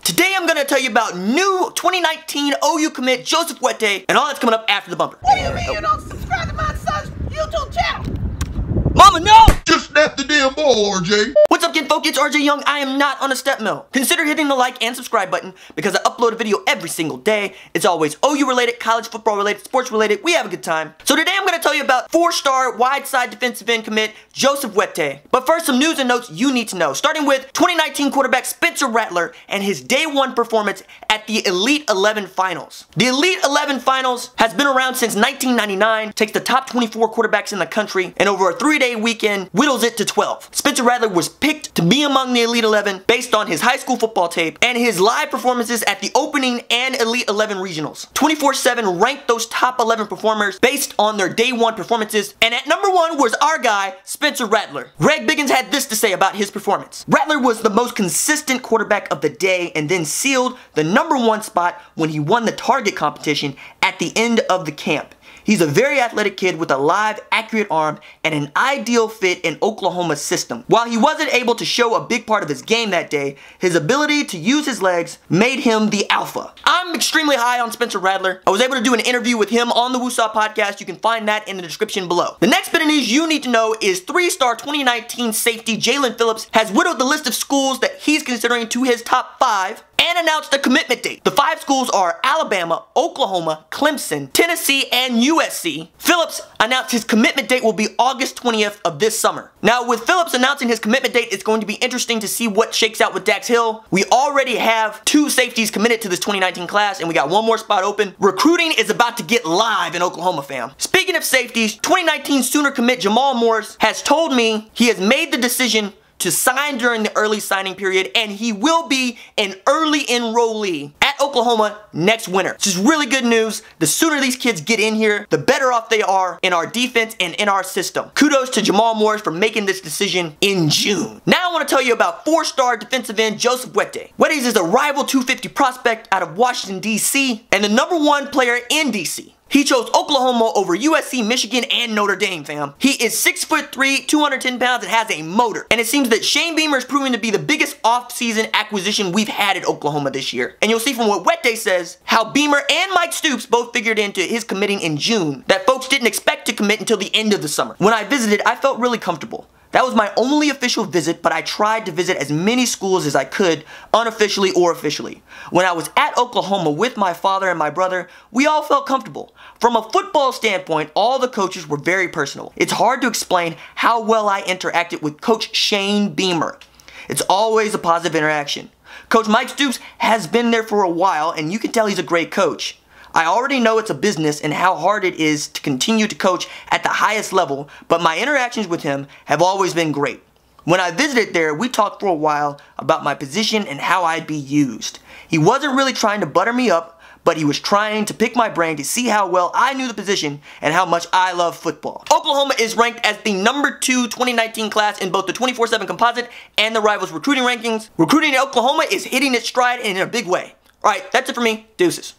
Today I'm gonna tell you about new 2019 OU commit Joseph Wete and all that's coming up after the bumper. What do you mean you don't subscribe to my son's YouTube channel? Mama, no! Just snap the damn ball, RJ. What's up, kinfolk? It's RJ Young. I am not on a step mill. Consider hitting the like and subscribe button because I upload a video every single day. It's always OU related, college football related, sports related. We have a good time. So today I'm going to tell you about 4-star wide side defensive end commit Joseph Wete. But first, some news and notes you need to know. Starting with 2019 quarterback Spencer Rattler and his day one performance at the Elite 11 Finals. The Elite 11 Finals has been around since 1999, takes the top 24 quarterbacks in the country, and over a 3-day weekend whittles it to 12. Spencer Rattler was picked to be among the Elite 11 based on his high school football tape and his live performances at the opening and Elite 11 regionals. 24/7 ranked those top 11 performers based on their day one performances, and at number 1 was our guy, Spencer Rattler. Greg Biggins had this to say about his performance. Rattler was the most consistent quarterback of the day and then sealed the number 1 spot when he won the target competition at the end of the camp. He's a very athletic kid with a live, accurate arm and an ideal fit in Oklahoma's system. While he wasn't able to show a big part of his game that day, his ability to use his legs made him the alpha. I'm extremely high on Spencer Rattler. I was able to do an interview with him on the Woosah podcast. You can find that in the description below. The next bit of news you need to know is 3-star 2019 safety Jalyn Phillips has whittled the list of schools that he's considering to his top 5 and announced a commitment date. The 5 schools are Alabama, Oklahoma, Clemson, Tennessee, and USC. Phillips announced his commitment date will be August 20th of this summer. Now, with Phillips announcing his commitment date, it's going to be interesting to see what shakes out with Dax Hill. We already have 2 safeties committed to this 2019 class, and we got 1 more spot open. Recruiting is about to get live in Oklahoma, fam. Speaking of safeties, 2019 Sooner commit Jamal Morris has told me he has made the decision to sign during the early signing period, and he will be an early enrollee at Oklahoma next winter. This is really good news. The sooner these kids get in here, the better off they are in our defense and in our system. Kudos to Jamal Morris for making this decision in June. Now I want to tell you about 4-star defensive end Joseph Wete. Wete is a rival 250 prospect out of Washington, D.C., and the number 1 player in D.C. He chose Oklahoma over USC, Michigan, and Notre Dame, fam. He is 6'3", 210 pounds, and has a motor. And it seems that Shane Beamer is proving to be the biggest off-season acquisition we've had at Oklahoma this year. And you'll see from what Wete says, how Beamer and Mike Stoops both figured into his committing in June, that folks didn't expect to commit until the end of the summer. When I visited, I felt really comfortable. That was my only official visit, but I tried to visit as many schools as I could, unofficially or officially. When I was at Oklahoma with my father and my brother, we all felt comfortable. From a football standpoint, all the coaches were very personal. It's hard to explain how well I interacted with Coach Shane Beamer. It's always a positive interaction. Coach Mike Stoops has been there for a while, and you can tell he's a great coach. I already know it's a business and how hard it is to continue to coach at the highest level, but my interactions with him have always been great. When I visited there, we talked for a while about my position and how I'd be used. He wasn't really trying to butter me up, but he was trying to pick my brain to see how well I knew the position and how much I love football. Oklahoma is ranked as the number 2 2019 class in both the 24/7 composite and the Rivals recruiting rankings. Recruiting in Oklahoma is hitting its stride and in a big way. Alright, that's it for me. Deuces.